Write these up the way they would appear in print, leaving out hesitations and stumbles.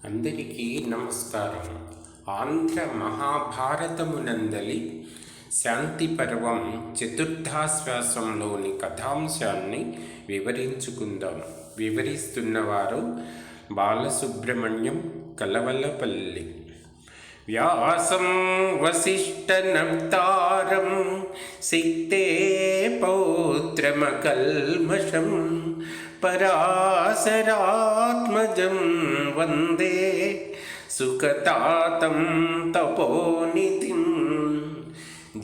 అందరికీ నమస్కారం. ఆంధ్ర మహాభారతమునందలి శాంతి పర్వం చతుర్థాశ్వాసంలోని కథాంశాన్ని వివరించుకుందాం. వివరిస్తున్నవారు బాలసుబ్రహ్మణ్యం, కలవలపల్లి. వ్యాసం వసిష్ఠనప్తారం సిక్తే పౌత్రమకల్మషం పరాశరాత్మజం వందే సుఖతాతం తపోనిధిం.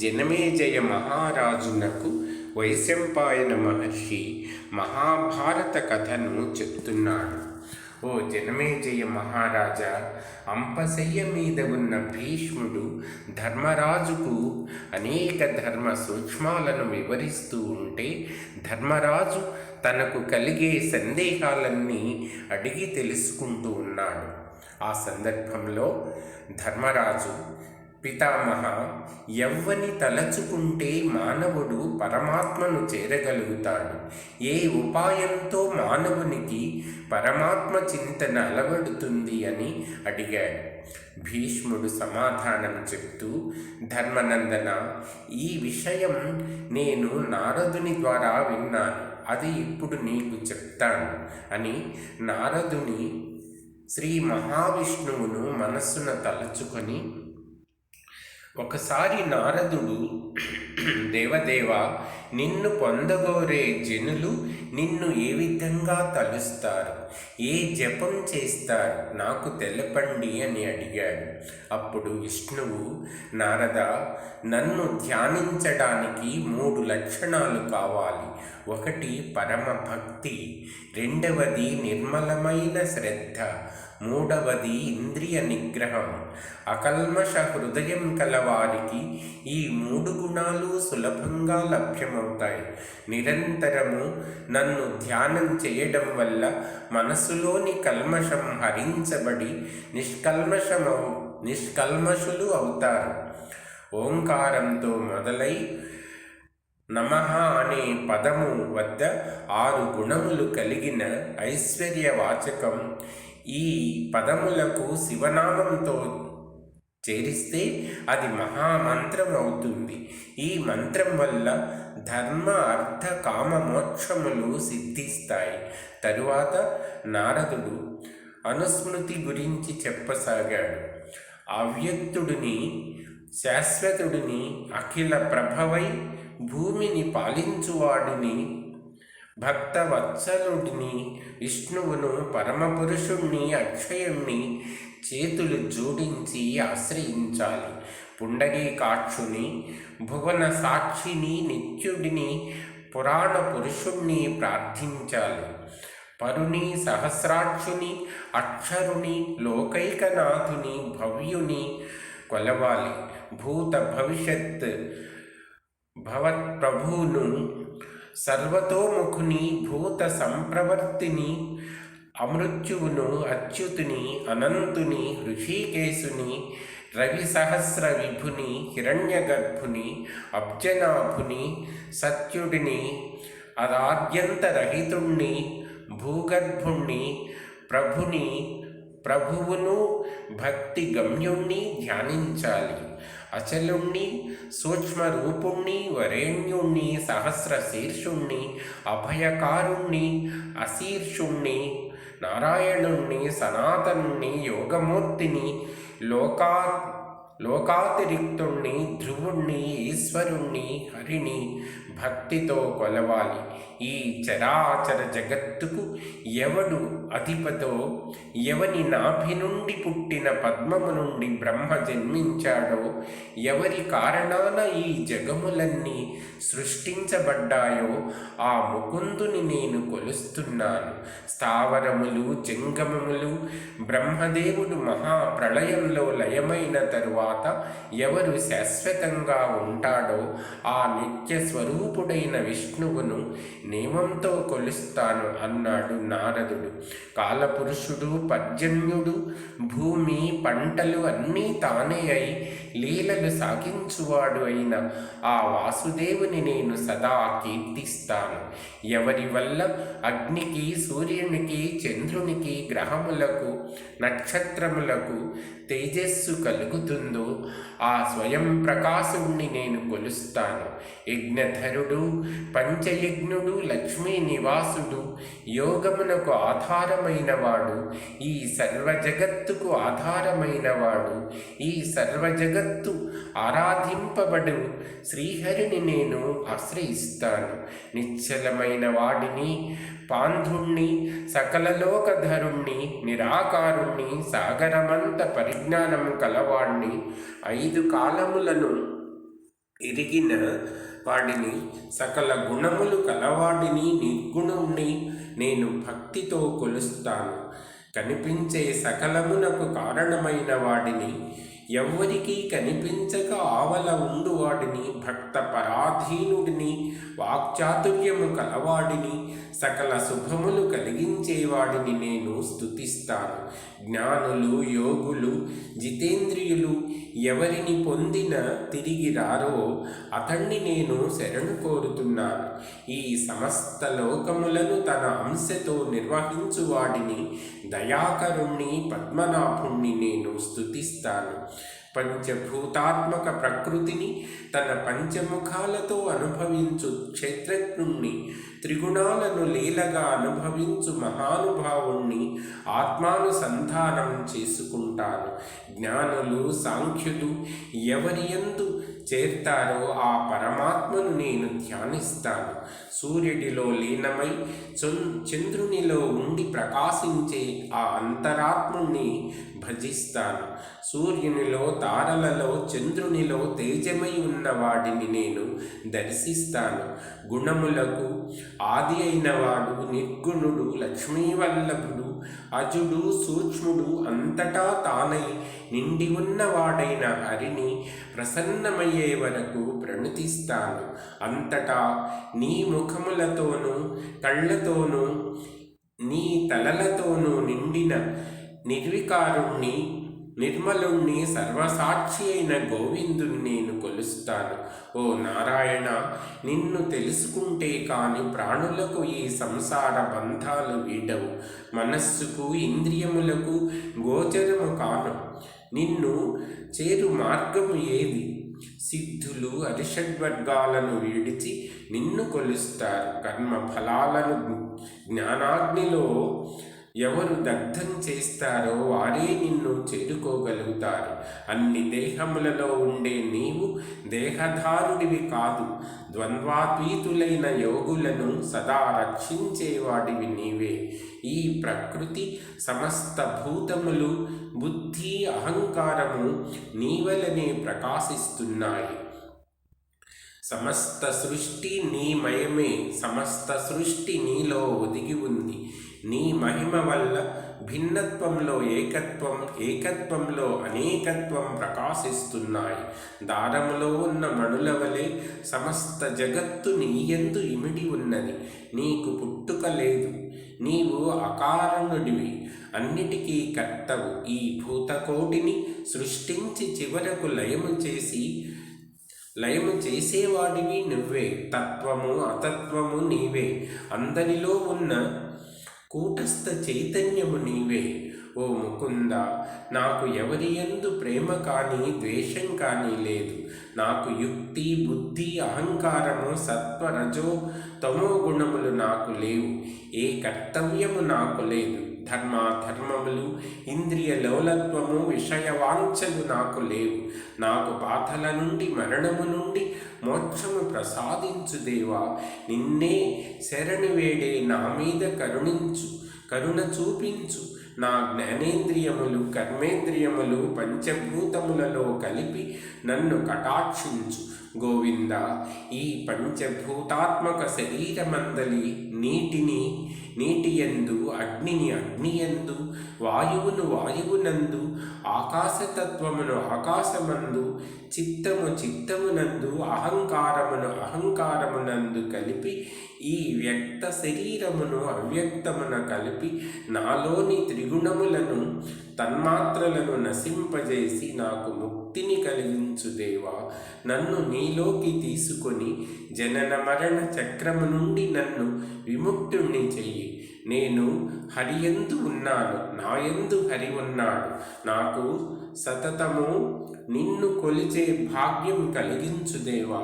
జనమేజయ మహారాజునకు వైశంపాయన మహర్షి మహాభారత కథను చెప్తున్నాడు. ఓ జనమేజయ మహారాజా, అంపశయ్య మీద ఉన్న భీష్ముడు ధర్మరాజుకు అనేక ధర్మ సూక్ష్మాలను వివరిస్తూ ఉంటే ధర్మరాజు తనకు కలిగే సందేహాలన్నీ అడిగి తెలుసుకుంటూ ఉన్నాడు. ఆ సందర్భంలో ధర్మరాజు, పితామహ, ఎవ్వని తలచుకుంటే మానవుడు పరమాత్మను చేరగలుగుతాడు? ఏ ఉపాయంతో మానవునికి పరమాత్మ చింతన అలవడుతుంది అని అడిగాడు. భీష్ముడు సమాధానం చెప్తూ, ధర్మనందన, ఈ విషయం నేను నారదుని ద్వారా విన్నాను, అది ఇప్పుడు నీకు చెప్తాను అని నారదుని శ్రీ మహావిష్ణువును మనస్సున తలుచుకొని, ఒకసారి నారదుడు, దేవదేవ, నిన్ను పొందగోరే జనులు నిన్ను ఏ విధంగా తలుస్తారు, ఏ జపం చేస్తారు, నాకు తెలపండి అని అడిగాడు. అప్పుడు విష్ణువు, నారద, నన్ను ధ్యానించడానికి 3 లక్షణాలు కావాలి. 1 పరమ భక్తి, 2వది నిర్మలమైన శ్రద్ధ, 3వది ఇంద్రియ నిగ్రహం. అకల్మష హృదయం కలవారికి ఈ 3 గుణాలు సులభంగా లభ్యమవుతాయి. నిరంతరము నన్ను ధ్యానం చేయడం వల్ల మనసులోని కల్మషం హరించబడి నిష్కల్మషులు అవుతారు. ఓంకారంతో మొదలై నమః అనే పదము వద్ద 6 గుణములు కలిగిన ఐశ్వర్యవాచకం. ఈ పదములకు శివనామంతో చేరిస్తే అది మహామంత్రం అవుతుంది. ఈ మంత్రం వల్ల ధర్మ, అర్థ, కామ, మోక్షములు సిద్ధిస్తాయి. తరువాత నారదుడు అనుస్మృతి గురించి చెప్పసాగాడు. అవ్యక్తుడిని, శాశ్వతుడిని, అఖిల ప్రభవై భూమిని పాలించువాడిని, భక్తవత్సలుడిని, విష్ణువును, పరమపురుషుణ్ణి, అక్షయుణ్ణి చేతులు జోడించి ఆశ్రయించాలి. పుండరీకాక్షుని, భువన సాక్షిని, నిత్యుడిని, పురాణ పురుషుణ్ణి ప్రార్థించాలి. పరుని, సహస్రాక్షుని, అక్షరుని, లోకైకనాథుని, భవ్యుని కొలవాలి. భూత భవిష్యత్ భవత్ప్రభువును, సర్వతోముఖుని, భూత సంప్రవర్తిని, అమృత్యువును, అచ్యుతుని, అనంతుని, ఋషికేశుని, రవి సహస్ర విభుని, హిరణ్యగర్భుని, అబ్జనాభుని, సత్యుడిని, అదాద్యంతరహితుణ్ణి, భూగర్భుణ్ణి, ప్రభువును, భక్తి గమ్యుణ్ణి ధ్యానించాలి. అచలుణ్ణి, సూక్ష్మరూపుణ్ణి, వరేణ్యుణ్ణి, సహస్ర శీర్షుణ్ణి, అభయకారుణ్ణి, అశీర్షుణ్ణి, నారాయణుణ్ణి, సనాతనుణ్ణి, యోగమూర్తిని, లోకాతిరిక్తుణ్ణి, ధ్రువుణ్ణి, ఈశ్వరుణ్ణి, హరిని భక్తితో కొలవాలి. ఈ చరాచర జగత్తుకు ఎవడు అధిపతో, ఎవని నాభి నుండి పుట్టిన పద్మము నుండి బ్రహ్మ జన్మించాడో, ఎవరి కారణాన ఈ జగములన్నీ సృష్టించబడ్డాయో ఆ ముకుందుని నేను కొలుస్తున్నాను. స్థావరములు, జంగమములు బ్రహ్మదేవుడు మహాప్రళయంలో లయమైన తరువాత ఎవరు శాశ్వతంగా ఉంటాడో ఆ నిత్య స్వరూపుడైన విష్ణువును నియమంతో కొలుస్తాను అన్నాడు నారదుడు. కాలపురుషుడు, పర్జన్యుడు, భూమి, పంటలు అన్నీ తానే అయి లీలలు సాగించువాడు అయిన ఆ వాసుదేవుని నేను సదా కీర్తిస్తాను. ఎవరి వల్ల అగ్నికి, సూర్యునికి, చంద్రునికి, గ్రహములకు, నక్షత్రములకు తేజస్సు కలుగుతుందో ఆ స్వయం ప్రకాశుణ్ణి నేను కొలుస్తాను. యజ్ఞధరుడు, పంచయజ్ఞుడు, లక్ష్మీ నివాసుడు, యోగమునకు ఆధారమైన వాడు, ఈ సర్వజగత్తుకు ఆధారమైన వాడు, ఈ సర్వజగత్తు ఆరాధింపబడు శ్రీహరిని నేను ఆశ్రయిస్తాను. నిశ్చలమైన వాడిని, పాంధుణ్ణి, సకలలోకధరుణ్ణి, నిరాకారుణ్ణి, సాగరమంత పరిజ్ఞానం కలవాణ్ణి, 5 కాలములను ఎరిగిన వాడిని, సకల గుణములు కలవాడిని, నిర్గుణుణ్ణి నేను భక్తితో కొలుస్తాను. కనిపించే సకలమునకు కారణమైన వాడిని, ఎవ్వరికీ కనిపించక ఆవల ఉండువాడిని, భక్త పరాధీనుడిని, వాక్చాతుర్యము కలవాడిని, సకల శుభములు కలిగించేవాడిని నేను స్తుతిస్తాను. జ్ఞానులు, యోగులు, జితేంద్రియులు ఎవరిని పొందిన తిరిగి రారో అతణ్ణి నేను శరణు కోరుతున్నాను. ఈ సమస్త లోకములను తన అంశతో నిర్వహించువాడిని, దయాకరుణ్ణి, పద్మనాభుణ్ణి నేను స్తుతిస్తాను. పంచభూతాత్మక ప్రకృతిని తన పంచముఖాలతో అనుభవించు క్షేత్రజ్ఞుణ్ణి, త్రిగుణాలను లీలగా అనుభవించు మహానుభావుణ్ణి ఆత్మానుసంధానం చేసుకుంటాను. జ్ఞానులు, సాంఖ్యులు ఎవరియందు చేర్తారో ఆ పరమాత్మను నేను ధ్యానిస్తాను. సూర్యుడిలో లీనమై చంద్రునిలో ఉండి ప్రకాశించే ఆ అంతరాత్ముణ్ణి భజిస్తాను. సూర్యునిలో, తారలలో, చంద్రునిలో తేజమై ఉన్న వాడిని నేను దర్శిస్తాను. గుణములకు ఆది అయినవాడు, నిర్గుణుడు, లక్ష్మీవల్లభుడు, అజుడు, సూక్ష్ముడు, అంతటా తానై నిండి ఉన్నవాడైన హరిని ప్రసన్నమయ్యే వరకు ప్రణుతిస్తాను. అంతటా నీ ముఖములతోనూ, కళ్ళతోనూ, నీ తలలతోనూ నిండిన నిర్వికారుణ్ణి, నిర్మలుణ్ణి, సర్వసాక్షి అయిన గోవిందుని నేను కొలుస్తాను. ఓ నారాయణ, నిన్ను తెలుసుకుంటే కాని ప్రాణులకు ఈ సంసార బంధాలు వీడవు. మనస్సుకు, ఇంద్రియములకు గోచరము కాను. నిన్ను చేరు మార్గము ఏది? సిద్ధులు అరిషడ్వర్గాలను విడిచి నిన్ను కొలుస్తారు. కర్మ ఫలాలను జ్ఞానాగ్నిలో ఎవరు దగ్ధం చేస్తారో వారే నిన్ను చేరుకోగలుగుతారు. అన్ని దేహములలో ఉండే నీవు దేహధారుడివి కాదు. ద్వంద్వాతీతులైన యోగులను సదా రక్షించేవాడివి నీవే. ఈ ప్రకృతి, సమస్త భూతములు, బుద్ధి, అహంకారము నీవలనే ప్రకాశిస్తున్నాయి. సమస్త సృష్టి నీమయమే. సమస్త సృష్టి నీలో ఒదిగి ఉంది. నీ మహిమ వల్ల భిన్నత్వంలో ఏకత్వం, ఏకత్వంలో అనేకత్వం ప్రకాశిస్తున్నాయి. దారములో ఉన్న మణుల వలె సమస్త జగత్తు నీయందు ఇమిడి ఉన్నది. నీకు పుట్టుక లేదు. నీవు అకారణుడివి, అన్నిటికీ కర్తవు. ఈ భూతకోటిని సృష్టించి చివరకు లయము చేసేవాడివి నువ్వే. తత్వము, అతత్వము నీవే. అందరిలో ఉన్న కూటస్థ చైతన్యము నీవే. ఓ ముకుంద, నాకు ఎవరియందు ప్రేమ కానీ ద్వేషం కానీ లేదు. నాకు యుక్తి, బుద్ధి, అహంకారము, సత్వ, రజో, తమో గుణములు నాకు లేవు. ఏ కర్తవ్యము నాకు లేదు. ధర్మాధర్మములు, ఇంద్రియ లోలత్వము, విషయవాంఛలు నాకు లేవు. నాకు బాధల నుండి, మరణము నుండి మోక్షము ప్రసాదించు దేవా. నిన్నే శరణి వేడే నా మీద కరుణ చూపించు. నా జ్ఞానేంద్రియములు, కర్మేంద్రియములు, పంచభూతములలో కలిపి నన్ను కటాక్షించు. గోవింద, ఈ పంచభూతాత్మక శరీరమందలి నీటియందు, అగ్నిని అగ్నియందు, వాయువును వాయువునందు, ఆకాశతత్వమును ఆకాశమందు, చిత్తమునందు, అహంకారమునందు కలిపి ఈ వ్యక్త శరీరమును అవ్యక్తమున కలిపి నాలోని త్రిగుణములను తన్మాత్రలను నశింపజేసి నాకు ముక్తిని కలిగించు దేవా. నన్ను నీలోకి తీసుకొని జనన మరణ చక్రము నుండి నన్ను విముక్తుణ్ణి చెయ్యి. నేను హరియందు ఉన్నాను, నాయందు హరి ఉన్నాడు. నాకు సతతము నిన్ను కొలిచే భాగ్యం కలిగించు దేవా.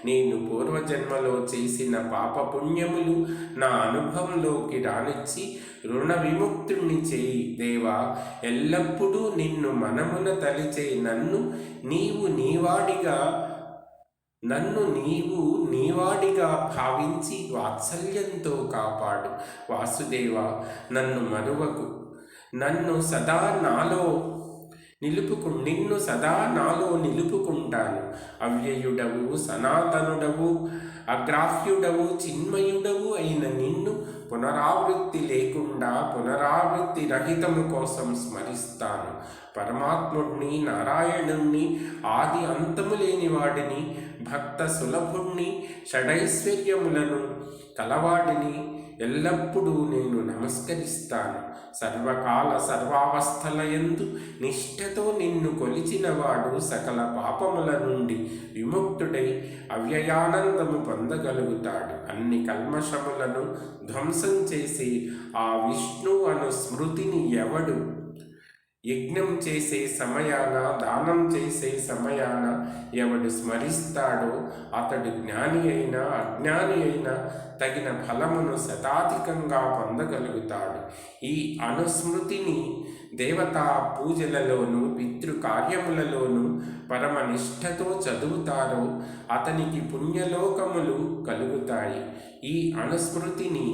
నేను పూర్వజన్మలో చేసిన పాపపుణ్యములు నా అనుభవంలోకి రానిచ్చి రుణ విముక్తుణ్ణి చేయి దేవా. ఎల్లప్పుడూ నిన్ను మనమున తలిచే నన్ను నీవు నీవాడిగా భావించి వాత్సల్యంతో కాపాడు. వాసుదేవా, నన్ను మరువకు. నిన్ను సదా నాలో నిలుపుకుంటాను. అవ్యయుడవు, సనాతనుడవు, అగ్రాహ్యుడవు, చిన్మయుడవు అయిన నిన్ను పునరావృత్తి రహితము కోసం స్మరిస్తాను. పరమాత్ముడిని, నారాయణుణ్ణి, ఆది అంతము లేని వాడిని, భక్త సులభుణ్ణి, షడైశ్వర్యములను కలవాడిని ఎల్లప్పుడూ నేను నమస్కరిస్తాను. సర్వకాల సర్వావస్థలయందు నిష్ఠతో నిన్ను కొలిచినవాడు సకల పాపముల నుండి విముక్తుడై అవ్యయానందము పొందగలుగుతాడు. అన్ని కల్మషములను ధ్వంసం చేసి ఆ విష్ణు అను స్మృతిని ఎవడు యజ్ఞం చేసే సమయాన, దానం చేసే సమయాన ఎవడు స్మరిస్తాడో అతడు జ్ఞాని అయినా అజ్ఞాని అయినా తగిన ఫలమును శతాధికంగా పొందగలుగుతాడు. ఈ అనుస్మృతిని దేవతా పూజలలోనూ పితృకార్యములలోనూ పరమనిష్టతో చదువుతారో అతనికి పుణ్యలోకములు కలుగుతాయి. ఈ అనుస్మృతిని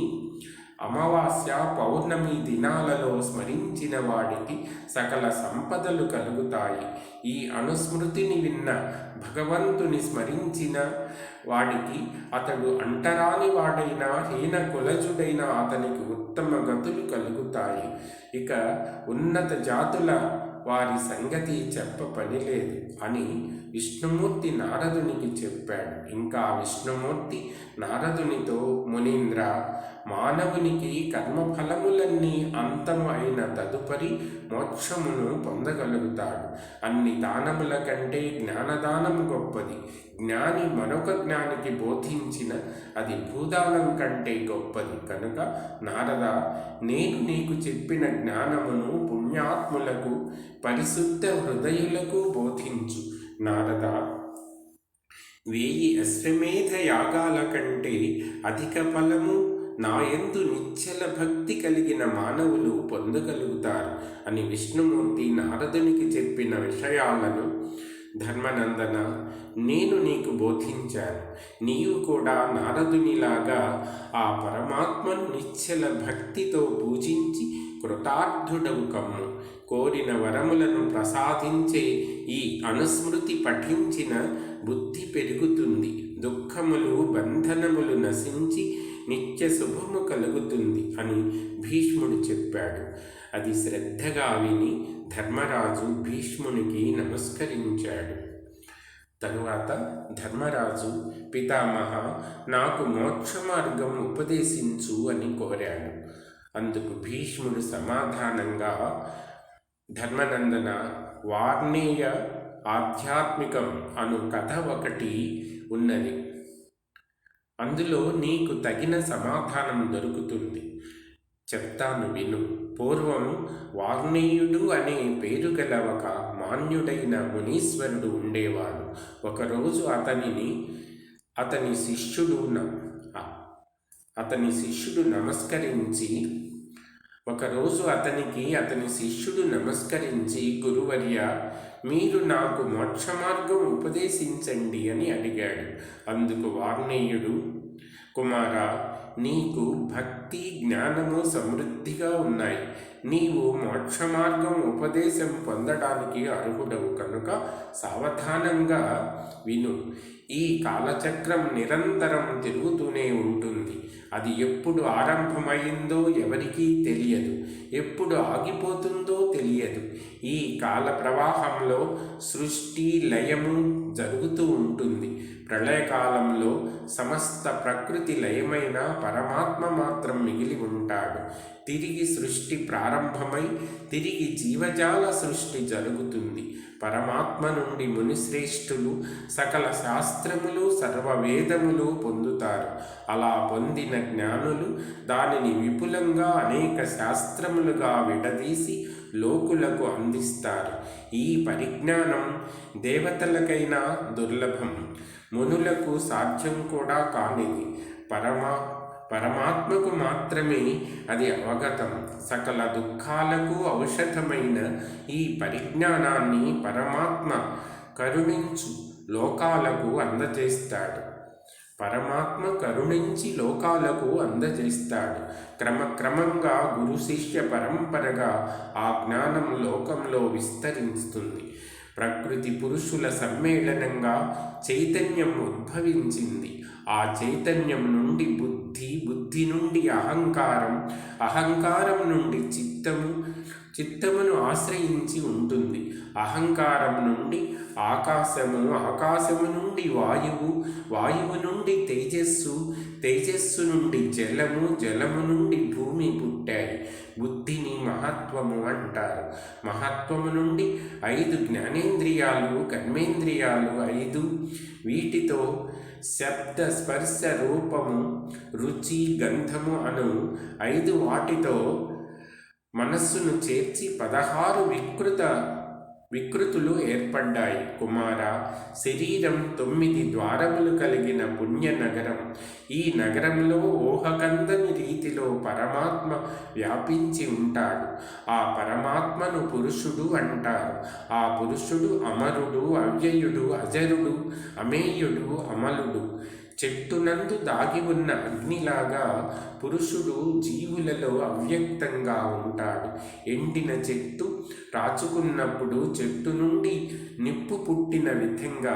అమావాస్య, పౌర్ణమి దినాలలో స్మరించిన వాడికి సకల సంపదలు కలుగుతాయి. ఈ అనుస్మృతిని విన్న భగవంతుని స్మరించిన వాడికి అతడు అంటరాని వాడైనా హీన కులజుడైనా అతనికి ఉత్తమ గతులు కలుగుతాయి. ఇక ఉన్నత జాతుల వారి సంగతి చెప్ప పనిలేదు అని విష్ణుమూర్తి నారదునికి చెప్పాడు. ఇంకా విష్ణుమూర్తి నారదునితో, మునీంద్ర, మానవునికి కర్మఫలములన్నీ అంతము అయిన తదుపరి మోక్షమును పొందగలుగుతాడు. అన్ని దానముల కంటే జ్ఞానదానము గొప్పది. జ్ఞాని మరొక జ్ఞానికి బోధించిన అది భూదానం కంటే గొప్పది. కనుక నారద, నేను నీకు చెప్పిన జ్ఞానమును పుణ్యాత్ములకు, పరిశుద్ధ హృదయులకు బోధించు. నారద, 1000 అశ్వమేధ యాగాల కంటే అధిక ఫలము నాయందు నిశ్చల భక్తి కలిగిన మానవులు పొందగలుగుతారు అని విష్ణుమూర్తి నారదునికి చెప్పిన విషయాలను, ధర్మనందన, నేను నీకు బోధించాను. నీవు కూడా నారదునిలాగా ఆ పరమాత్మను నిశ్చల భక్తితో పూజించి కృతార్థుడవు కమ్ము. కోరిన వరములను ప్రసాదించే ఈ అనుస్మృతి పఠించిన బుద్ధి పెరుగుతుంది. దుఃఖములు, బంధనములు నశించి నిత్య శుభము కలుగుతుంది అని భీష్ముడు చెప్పాడు. అది శ్రద్ధగా విని ధర్మరాజు భీష్మునికి నమస్కరించాడు. తరువాత ధర్మరాజు, పితామహ, నాకు మోక్ష మార్గం ఉపదేశించు అని కోరాడు. అందుకు భీష్ముడు సమాధానంగా, ధర్మనందన, వార్ణేయ ఆధ్యాత్మికం అను కథ ఒకటి ఉన్నది. అందులో నీకు తగిన సమాధానం దొరుకుతుంది. చెప్తాను విను. పూర్వం వార్ణేయుడు అనే పేరు గల ఒక మాన్యుడైన మునీశ్వరుడు ఉండేవాడు. ఒకరోజు అతని శిష్యుడు నమస్కరించి గురువర్య, మీరు నాకు మోక్ష మార్గం ఉపదేశించండి అని అడిగాడు. అందుకు వార్ణేయుడు, కుమార, నీకు భక్తి జ్ఞానము సమృద్ధిగా ఉన్నాయి. నీవు మోక్ష మార్గం ఉపదేశం పొందడానికి అర్హుడవు కనుక సావధానంగా విను. ఈ కాలచక్రం నిరంతరం తిరుగుతూనే ఉంటుంది. అది ఎప్పుడు ఆరంభమైందో ఎవరికీ తెలియదు, ఎప్పుడు ఆగిపోతుందో తెలియదు. ఈ కాల ప్రవాహంలో సృష్టి లయము జరుగుతూ ఉంటుంది. ప్రళయకాలంలో సమస్త ప్రకృతి లయమైన పరమాత్మ మాత్రం మిగిలి ఉంటాడు. తిరిగి సృష్టి ప్రారంభమై తిరిగి జీవజాల సృష్టి జరుగుతుంది. పరమాత్మ నుండి మునిశ్రేష్ఠులు సకల శాస్త్రములు సర్వవేదములు పొందుతారు. అలా పొందిన జ్ఞానులు దానిని విపులంగా అనేక శాస్త్రములుగా విడదీసి లోకులకు అందిస్తారు. ఈ పరిజ్ఞానం దేవతలకైనా దుర్లభం, మునులకు సాధ్యం కూడా కానిది. పరమాత్మకు మాత్రమే అది అవగతం. సకల దుఃఖాలకు ఔషధమైన ఈ పరిజ్ఞానాన్ని పరమాత్మ కరుణించు లోకాలకు అందజేస్తాడు. పరమాత్మ కరుణించి లోకాలకు అందజేస్తాడు. క్రమక్రమంగా గురు శిష్య పరంపరగా ఆ జ్ఞానం లోకంలో విస్తరిస్తుంది. ప్రకృతి పురుషుల సమ్మేళనంగా చైతన్యం ఉద్భవించింది. ఆ చైతన్యం నుండి బుద్ధి, బుద్ధి నుండి అహంకారం, అహంకారం నుండి చిత్తమును ఆశ్రయించి ఉంటుంది. అహంకారం నుండి ఆకాశము, ఆకాశము నుండి వాయువు, వాయువు నుండి తేజస్సు, తేజస్సు నుండి జలము, జలము నుండి భూమి పుట్టాయి. బుద్ధిని మహత్వము అంటారు. మహత్వము నుండి 5 జ్ఞానేంద్రియాలు, కర్మేంద్రియాలు 5. వీటితో శబ్ద స్పర్శ రూపము రుచి గంధము అను 5 వాటితో మనస్సును చేర్చి 16 వికృతులు ఏర్పడ్డాయి. కుమార, శరీరం 9 ద్వారములు కలిగిన పుణ్య నగరం. ఈ నగరంలో ఊహకందని రీతిలో పరమాత్మ వ్యాపించి ఉంటాడు. ఆ పరమాత్మను పురుషుడు అంటారు. ఆ పురుషుడు అమరుడు, అవ్యయుడు, అజరుడు, అమేయుడు, అమలుడు. చెట్టునందు దాగి ఉన్న అగ్నిలాగా పురుషుడు జీవులలో అవ్యక్తంగా ఉంటాడు. ఎండిన చెట్టు రాచుకున్నప్పుడు చెట్టు నుండి నిప్పు పుట్టిన విధంగా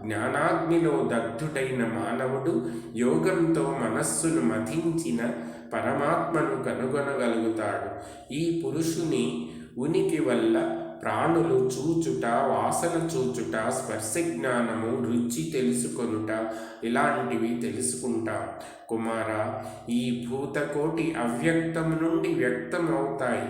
జ్ఞానాగ్నిలో దగ్ధుడైన మానవుడు యోగంతో మనస్సును మథించిన పరమాత్మను కనుగొనగలుగుతాడు. ఈ పురుషుని ఉనికి వల్ల ప్రాణులు చూచుట, వాసన చూచుట, స్పర్శ జ్ఞానము, రుచి తెలుసుకొనుట ఇలాంటివి తెలుసుకుంటాం. కుమార, ఈ భూతకోటి అవ్యక్తం నుండి వ్యక్తమవుతాయి,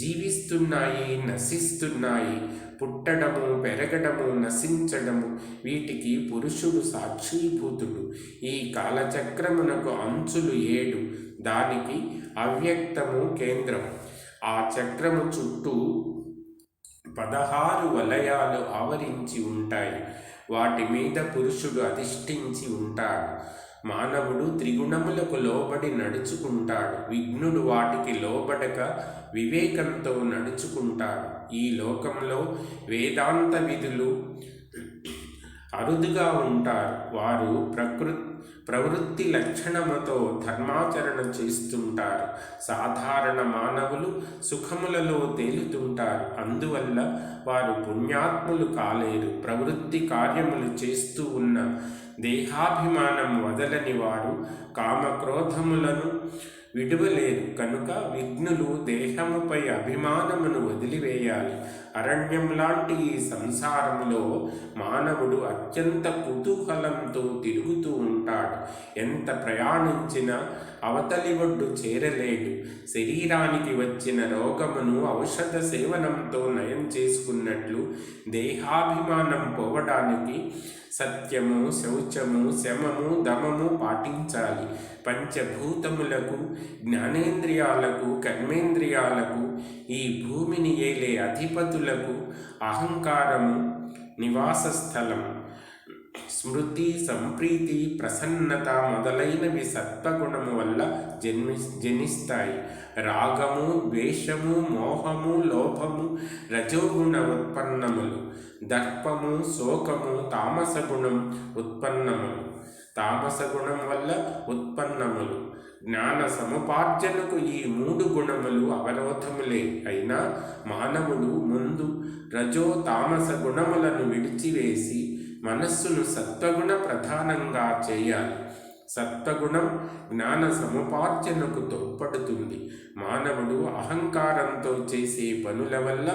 జీవిస్తున్నాయి, నశిస్తున్నాయి. పుట్టడము, పెరగడము, నశించడము వీటికి పురుషుడు సాక్షీభూతుడు. ఈ కాలచక్రమునకు అంచులు 7, దానికి అవ్యక్తము కేంద్రం. ఆ చక్రము చుట్టూ 16 వలయాలు ఆవరించి ఉంటాయి. వాటి మీద పురుషుడు అధిష్ఠించి ఉంటాడు. మానవుడు త్రిగుణములకు లోబడి నడుచుకుంటాడు. విఘ్నుడు వాటికి లోబడక వివేకంతో నడుచుకుంటాడు. ఈ లోకంలో వేదాంత విధులు అరుదుగా ఉంటారు. వారు ప్రవృత్తి లక్షణముతో ధర్మాచరణ చేస్తుంటారు. సాధారణ మానవులు సుఖములలో తేలుతుంటారు. అందువల్ల వారు పుణ్యాత్ములు కాలేరు. ప్రవృత్తి కార్యములు చేస్తూ ఉన్న దేహాభిమానం వదలని వారు కామక్రోధములను విడువలేరు. కనుక విఘ్నులు దేహముపై అభిమానమును వదిలివేయాలి. అరణ్యం లాంటి ఈ సంసారంలో మానవుడు అత్యంత కుతూహలంతో తిరుగుతూ ఉంటాడు. ఎంత ప్రయాణించినా అవతలి ఒడ్డు చేరలేడు. శరీరానికి వచ్చిన రోగమును ఔషధ సేవనంతో నయం చేసుకున్నట్లు దేహాభిమానం పోవడానికి సత్యము, శౌచము, శమము, దమము పాటించాలి. పంచభూతములకు, జ్ఞానేంద్రియాలకు, కర్మేంద్రియాలకు, ఈ భూమిని ఏలే అధిపతులకు అహంకారము నివాస స్థలం. స్మృతి, సంప్రీతి, ప్రసన్నత మొదలైనవి సత్వగుణము వల్ల జనిస్తాయి. రాగము, ద్వేషము, మోహము, లోభము రజోగుణ ఉత్పన్నములు. దర్పము, శోకము తామస గుణం ఉత్పన్నములు. తామస గుణం వల్ల ఉత్పన్నములు. జ్ఞాన సముపార్జనకు ఈ 3 గుణములు అవరోధములే. అయినా మానవుడు ముందు రజో తామస గుణములను విడిచివేసి మనస్సును సత్వగుణ ప్రధానంగా చేయాలి. సత్వగుణం జ్ఞాన సముపార్జనకు తోడ్పడుతుంది. మానవుడు అహంకారంతో చేసే పనుల వల్ల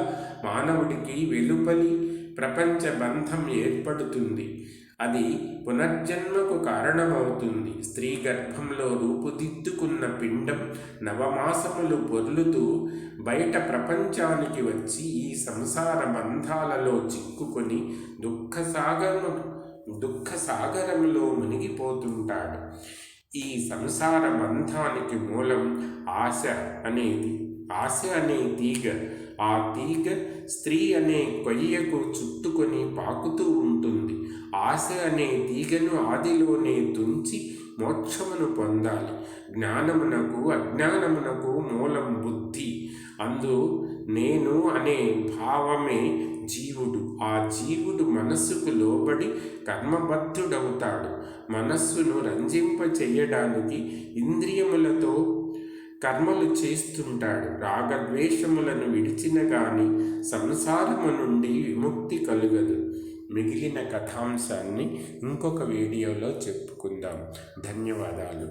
మానవుడికి వెలుపలి ప్రపంచ బంధం ఏర్పడుతుంది. అది పునర్జన్మకు కారణమవుతుంది. స్త్రీ గర్భంలో రూపుదిద్దుకున్న పిండం నవమాసములు పొర్లుతూ బయట ప్రపంచానికి వచ్చి ఈ సంసార బంధాలలో చిక్కుకొని దుఃఖసాగరంలో మునిగిపోతుంటాడు. ఈ సంసార బంధానికి మూలం ఆశ అనే తీగ. ఆ తీగ స్త్రీ అనే కొయ్యకు చుట్టుకొని పాకుతూ ఉంటుంది. ఆశ అనే తీగను ఆదిలోనే తుంచి మోక్షమును పొందాలి. జ్ఞానమునకు అజ్ఞానమునకు మూలం బుద్ధి. నేను అనే భావమే జీవుడు. ఆ జీవుడు మనస్సుకు లోబడి కర్మబద్ధుడవుతాడు. మనస్సును రంజింప చెయ్యడానికి ఇంద్రియములతో కర్మలు చేస్తుంటాడు. రాగద్వేషములను విడిచిన గాని సంసారము నుండి విముక్తి కలుగదు. మిగిలిన కథాంశాన్ని ఇంకొక వీడియోలో చెప్పుకుందాం. ధన్యవాదాలు.